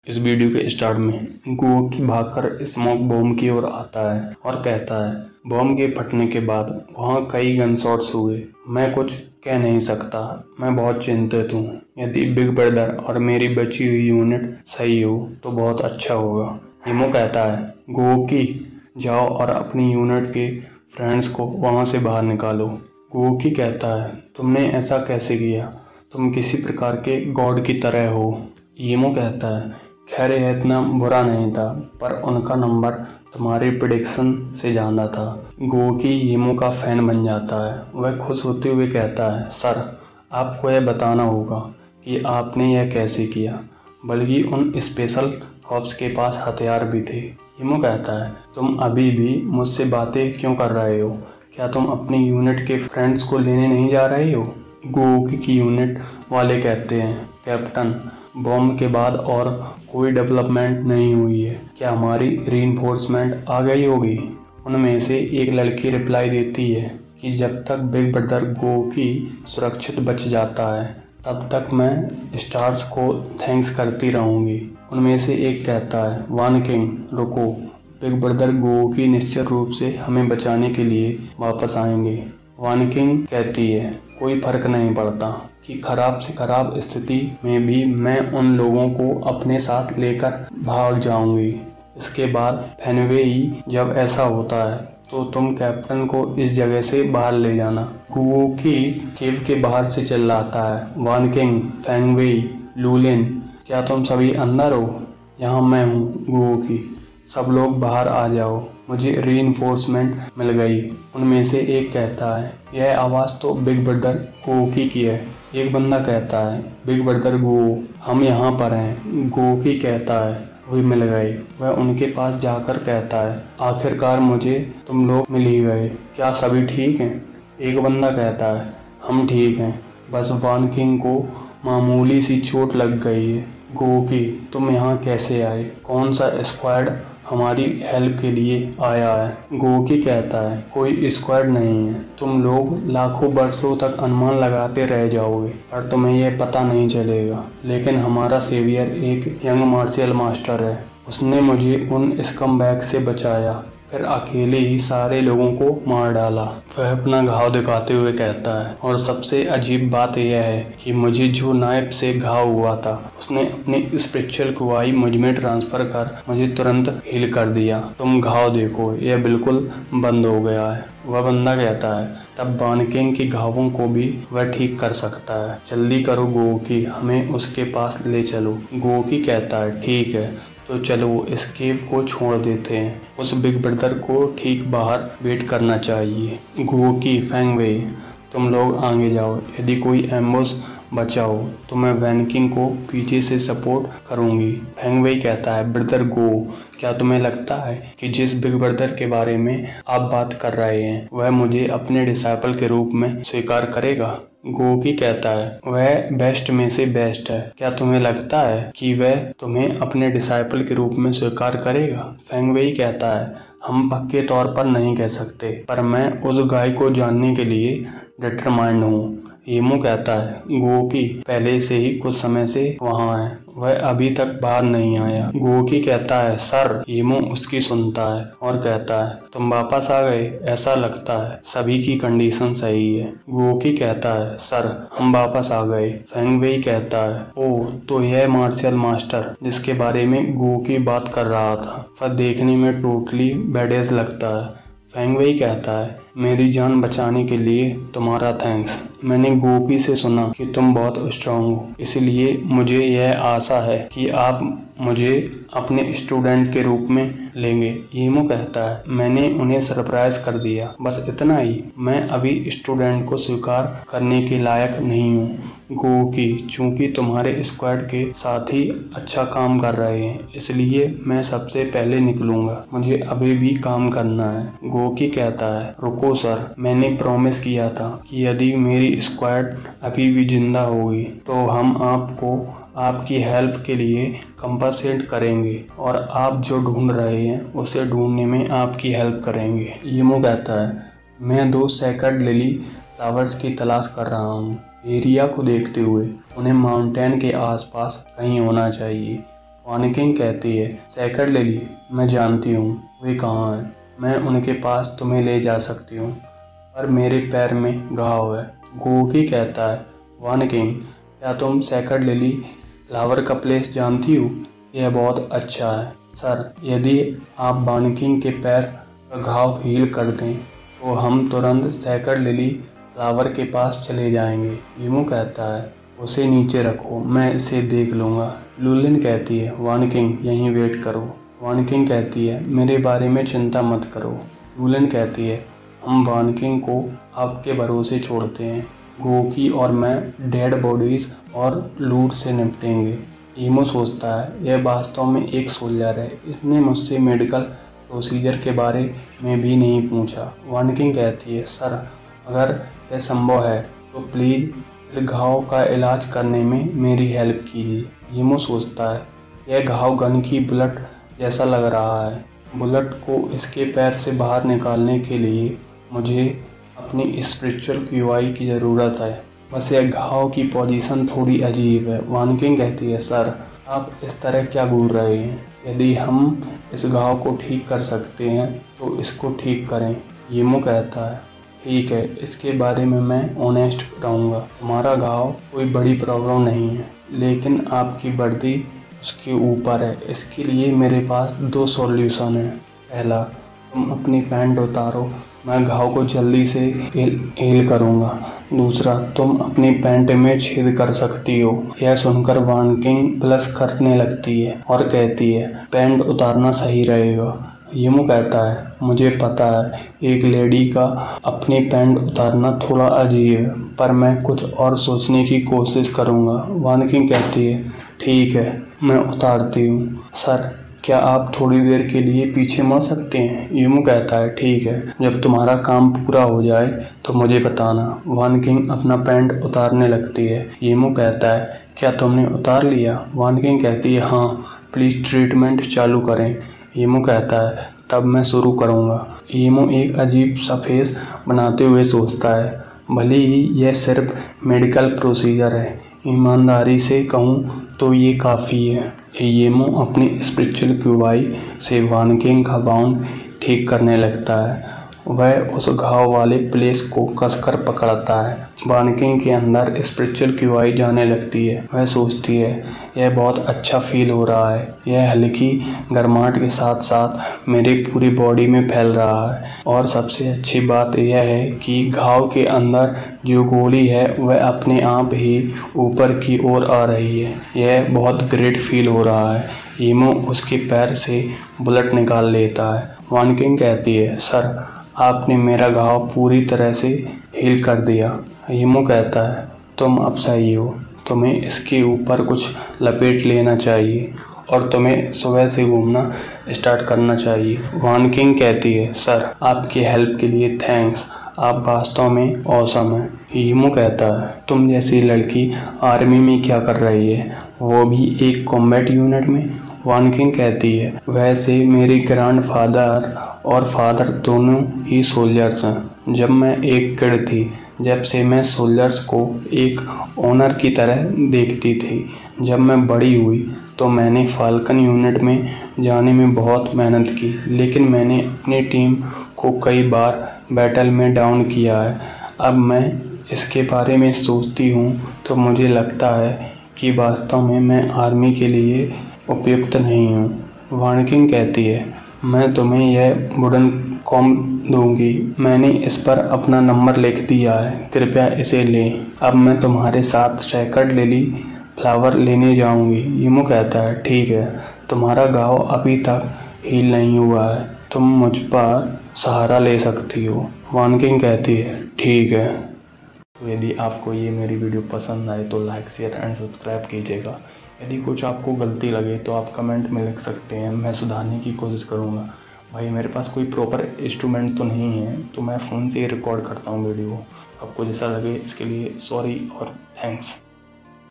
इस वीडियो के स्टार्ट में गोकी भागकर स्मोक बॉम्ब की ओर आता है और कहता है, बॉम्ब के फटने के बाद वहाँ कई गन शॉट्स हुए। मैं कुछ कह नहीं सकता, मैं बहुत चिंतित हूँ। यदि बिग ब्रदर और मेरी बची हुई यूनिट सही हो तो बहुत अच्छा होगा। हीमो कहता है, गोकी जाओ और अपनी यूनिट के फ्रेंड्स को वहाँ से बाहर निकालो। गोकी कहता है, तुमने ऐसा कैसे किया? तुम किसी प्रकार के गॉड की तरह हो। हीमो कहता है, खैर यह इतना बुरा नहीं था, पर उनका नंबर तुम्हारी प्रेडिक्शन से ज़्यादा था। गोकी हीमो का फैन बन जाता है। वह खुश होते हुए कहता है, सर आपको यह बताना होगा कि आपने यह कैसे किया, बल्कि उन स्पेशल कॉप्स के पास हथियार भी थे। हीमो कहता है, तुम अभी भी मुझसे बातें क्यों कर रहे हो? क्या तुम अपनी यूनिट के फ्रेंड्स को लेने नहीं जा रहे हो? गोकी की यूनिट वाले कहते हैं, कैप्टन बॉम्ब के बाद और कोई डेवलपमेंट नहीं हुई है। क्या हमारी रीइंफोर्समेंट आ गई होगी? उनमें से एक लड़की रिप्लाई देती है कि जब तक बिग ब्रदर गोकी सुरक्षित बच जाता है तब तक मैं स्टार्स को थैंक्स करती रहूंगी। उनमें से एक कहता है, वन किंग रुको, बिग ब्रदर गोकी निश्चित रूप से हमें बचाने के लिए वापस आएंगे। वन किंग कहती है, कोई फर्क नहीं पड़ता कि खराब से खराब स्थिति में भी मैं उन लोगों को अपने साथ लेकर भाग जाऊंगी। इसके बाद फेनवेई, जब ऐसा होता है तो तुम कैप्टन को इस जगह से बाहर ले जाना। गोकी केव के बाहर से चिल्लाता है, वन किंग, फेनवेई, लूलिन, क्या तुम सभी अंदर हो? यहाँ मैं हूँ गोकी, सब लोग बाहर आ जाओ, मुझे रीइंफोर्समेंट मिल गई। उनमें से एक कहता है, यह आवाज़ तो बिग ब्रदर गोकी की है। एक बंदा कहता है, बिग ब्रदर गो, हम यहाँ पर हैं। गोकी कहता है, वही मिल गए। वह उनके पास जाकर कहता है, आखिरकार मुझे तुम लोग मिल ही गए, क्या सभी ठीक हैं? एक बंदा कहता है, हम ठीक हैं, बस वन किंग को मामूली सी चोट लग गई है। गोकी, तुम यहाँ कैसे आए? कौन सा स्क्वाड हमारी हेल्प के लिए आया है? गोकी कहता है, कोई स्क्वाड नहीं है, तुम लोग लाखों वर्षों तक अनुमान लगाते रह जाओगे पर तुम्हें यह पता नहीं चलेगा। लेकिन हमारा सेवियर एक यंग मार्शल मास्टर है, उसने मुझे उन स्कमबैग से बचाया, फिर अकेले ही सारे लोगों को मार डाला। वह अपना घाव दिखाते हुए कहता है, और सबसे अजीब बात यह है कि मुझे जो नाइफ से घाव हुआ था उसने अपनी स्पिरिचुअल कुआई मुझ में ट्रांसफर कर मुझे तुरंत हील कर दिया। तुम घाव देखो, यह बिल्कुल बंद हो गया है। वह बंदा कहता है, तब वन किंग के घावों को भी वह ठीक कर सकता है। जल्दी करो गोकी, हमें उसके पास ले चलो। गोकी कहता है, ठीक है, तो चलो इस केव को छोड़ देते हैं। उस बिग ब्रदर को ठीक बाहर वेट करना चाहिए। गोकी, फेंगवे, तुम लोग आगे जाओ, यदि कोई एम्बुश बचाओ तो मैं वैन किंग को पीछे से सपोर्ट करूंगी। फेंगवे कहता है, ब्रदर गो, क्या तुम्हें लगता है कि जिस बिग ब्रदर के बारे में आप बात कर रहे हैं वह मुझे अपने डिसाइपल के रूप में स्वीकार करेगा? गोकी कहता है, वह बेस्ट में से बेस्ट है, क्या तुम्हें लगता है कि वह तुम्हें अपने डिसाइपल के रूप में स्वीकार करेगा? फेंगवेई कहता है, हम पक्के तौर पर नहीं कह सकते, पर मैं उस गाय को जानने के लिए डिटरमाइंड हूँ। हीमो कहता है, गोकी पहले से ही कुछ समय से वहाँ है, वह अभी तक बाहर नहीं आया। गोकी कहता है, सर। हीमो उसकी सुनता है और कहता है, तुम वापस आ गए, ऐसा लगता है सभी की कंडीशन सही है। गोकी कहता है, सर हम वापस आ गए। फेंगवेई कहता है, ओह, तो यह मार्शल मास्टर जिसके बारे में गोकी बात कर रहा था, वह देखने में टोटली बैडेज लगता है। फेंगवेई कहता है, मेरी जान बचाने के लिए तुम्हारा थैंक्स। मैंने गोकी से सुना कि तुम बहुत स्ट्रांग हो, इसलिए मुझे यह आशा है कि आप मुझे अपने स्टूडेंट के रूप में लेंगे। हीमो कहता है, मैंने उन्हें सरप्राइज कर दिया, बस इतना ही। मैं अभी स्टूडेंट को स्वीकार करने के लायक नहीं हूँ। गोकी, चूंकि तुम्हारे स्क्वाड के साथी अच्छा काम कर रहे हैं इसलिए मैं सबसे पहले निकलूंगा, मुझे अभी भी काम करना है। गोकी कहता है, रुको सर, मैंने प्रॉमिस किया था कि यदि मेरी स्क्वाड अभी भी जिंदा होगी तो हम आपको आपकी हेल्प के लिए कंपनसेट करेंगे और आप जो ढूंढ रहे हैं उसे ढूंढने में आपकी हेल्प करेंगे। हीमो कहता है, मैं 2 सेकंड लिली फ्लावर्स की तलाश कर रहा हूँ। एरिया को देखते हुए उन्हें माउंटेन के आसपास कहीं होना चाहिए वानकिंग कहती है, सैकड़ लिली, मैं जानती हूँ वे कहाँ हैं। मैं उनके पास तुम्हें ले जा सकती हूँ, पर मेरे पैर में घाव है। गोकी कहता है, वानकिंग, क्या तुम सैकड़ लिली फ्लावर का प्लेस जानती हो? यह बहुत अच्छा है सर। यदि आप वानकिंग के पैर का घाव हील कर दें तो हम तुरंत सैकड़ लिली फ्लावर के पास चले जाएंगे। यीमू कहता है, उसे नीचे रखो, मैं इसे देख लूँगा। लूलिन कहती है, वानकिंग यहीं वेट करो। वानकिंग कहती है, मेरे बारे में चिंता मत करो। लूलिन कहती है, हम वानकिंग को आपके भरोसे छोड़ते हैं। गोकी और मैं डेड बॉडीज और लूट से निपटेंगे। यीमू सोचता है, यह वास्तव में एक सोल्जर है, इसने मुझसे मेडिकल प्रोसीजर के बारे में भी नहीं पूछा। वानकिंग कहती है, सर अगर यह संभव है तो प्लीज़ इस घाव का इलाज करने में मेरी हेल्प कीजिए। यीमू सोचता है, यह घाव गन की बुलेट जैसा लग रहा है। बुलेट को इसके पैर से बाहर निकालने के लिए मुझे अपनी स्पिरिचुअल क्यूआई की ज़रूरत है। बस यह घाव की पोजीशन थोड़ी अजीब है। वानकिंग कहती है, सर आप इस तरह क्या घूर रहे हैं? यदि हम इस घाव को ठीक कर सकते हैं तो इसको ठीक करें। यीमू कहता है, ठीक है, इसके बारे में मैं ऑनेस्ट रहूँगा। तुम्हारा घाव कोई बड़ी प्रॉब्लम नहीं है, लेकिन आपकी वर्दी उसके ऊपर है। इसके लिए मेरे पास 2 सॉल्यूशन है। पहला, तुम अपनी पैंट उतारो, मैं घाव को जल्दी से हील करूँगा। दूसरा, तुम अपनी पैंट में छेद कर सकती हो। यह सुनकर वानकिंग प्लस करने लगती है और कहती है, पैंट उतारना सही रहेगा। यीमू कहता है, मुझे पता है एक लेडी का अपनी पैंट उतारना थोड़ा अजीब है, पर मैं कुछ और सोचने की कोशिश करूँगा। वानकिंग कहती है, ठीक है, मैं उतारती हूँ। सर क्या आप थोड़ी देर के लिए पीछे मुड़ सकते हैं? यीमू कहता है, ठीक है, जब तुम्हारा काम पूरा हो जाए तो मुझे बताना। वानकिंग अपना पैंट उतारने लगती है। यीमू कहता है, क्या तुमने उतार लिया? वानकिंग कहती है, हाँ, प्लीज़ ट्रीटमेंट चालू करें। यीमू कहता है, तब मैं शुरू करूँगा। यीमू एक अजीब सा फेस बनाते हुए सोचता है, भले ही यह सिर्फ मेडिकल प्रोसीजर है, ईमानदारी से कहूँ तो ये काफ़ी है। यीमू अपनी स्पिरिचुअल क्यूआई से वानकिंग का बाउंड ठीक करने लगता है। वह उस घाव वाले प्लेस को कसकर पकड़ता है। वानकिंग के अंदर स्पिरिचुअल क्यूआई जाने लगती है। वह सोचती है, यह बहुत अच्छा फील हो रहा है। यह हल्की गर्माहट के साथ साथ मेरी पूरी बॉडी में फैल रहा है। और सबसे अच्छी बात यह है कि घाव के अंदर जो गोली है वह अपने आप ही ऊपर की ओर आ रही है। यह बहुत ग्रेट फील हो रहा है। यीमू उसके पैर से बुलेट निकाल लेता है। वानकिंग कहती है, सर आपने मेरा घाव पूरी तरह से हील कर दिया। यीमू कहता है, तुम अब सही हो, तुम्हें इसके ऊपर कुछ लपेट लेना चाहिए और तुम्हें सुबह से घूमना स्टार्ट करना चाहिए। वानकिंग कहती है, सर आपकी हेल्प के लिए थैंक्स, आप वास्तव में ऑसम हैं। यीमू कहता है, तुम जैसी लड़की आर्मी में क्या कर रही है, वो भी एक कॉम्बैट यूनिट में? वानकिंग कहती है, वैसे मेरे ग्रैंडफादर और फादर दोनों ही सोल्जर्स हैं। जब मैं एक किड थी, जब से मैं सोल्जर्स को एक ऑनर की तरह देखती थी। जब मैं बड़ी हुई तो मैंने फाल्कन यूनिट में जाने में बहुत मेहनत की, लेकिन मैंने अपनी टीम को कई बार बैटल में डाउन किया है। अब मैं इसके बारे में सोचती हूँ तो मुझे लगता है कि वास्तव में मैं आर्मी के लिए उपयुक्त नहीं हूँ। वानकिंग कहती है, मैं तुम्हें यह वुडन कॉम्ब दूंगी। मैंने इस पर अपना नंबर लिख दिया है, कृपया इसे लें। अब मैं तुम्हारे साथ सैकड़ लिली फ्लावर लेने जाऊंगी। यीमू कहता है, ठीक है, तुम्हारा घाव अभी तक हील नहीं हुआ है, तुम मुझ पर सहारा ले सकती हो। वानकिंग कहती है, ठीक है। तो यदि आपको ये मेरी वीडियो पसंद आए तो लाइक, शेयर एंड सब्सक्राइब कीजिएगा। यदि कुछ आपको गलती लगे तो आप कमेंट में लिख सकते हैं, मैं सुधारने की कोशिश करूँगा। भाई मेरे पास कोई प्रॉपर इंस्ट्रूमेंट तो नहीं है, तो मैं फ़ोन से ही रिकॉर्ड करता हूँ वीडियो। आपको जैसा लगे इसके लिए सॉरी और थैंक्स।